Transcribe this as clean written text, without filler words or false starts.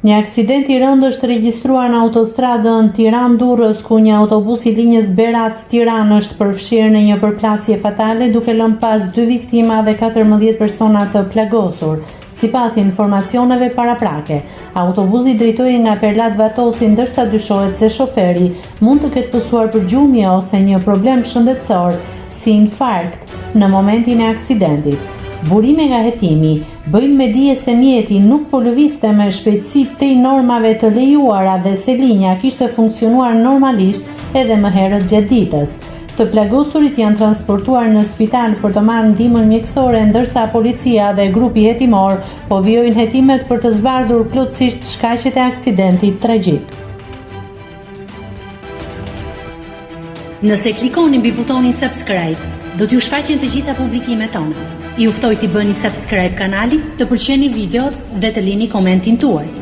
Një aksident i rëndë është regjistruar në autostradën Tiranë-Durrës, ku një autobus i linjës Berat-Tiranë është përfshirë në një përplasje fatale, duke lënë pas 2 viktima dhe 14 persona të plagosur. Sipas informacioneve paraprake, autobusi drejtoi nga Perlat Vatoci, ndërsa dyshohet se shoferi mund të ketë pësuar për gjumje ose një problem shëndetësor, si infarkt, në momentin e aksidentit. Burime nga hetimi bëjnë me dije se mjeti nuk po lëvizte me shpejtësi tej normave të lejuara dhe se linja kishte funksionuar normalisht edhe më herët gjatë ditës. Të plagosurit janë transportuar në spital për të marrë ndihmën mjekësore, ndërsa policia dhe grupi hetimor po vijojnë hetimet për të zbardhur plotësisht shkaqjet e aksidentit tragjik. Nëse klikoni mbi butonin subscribe, do t'ju shfaqen të gjitha publikimet tona. Ju ftoj t'i bëni subscribe kanalit, të pëlqeni videot dhe të lini komentin tuaj.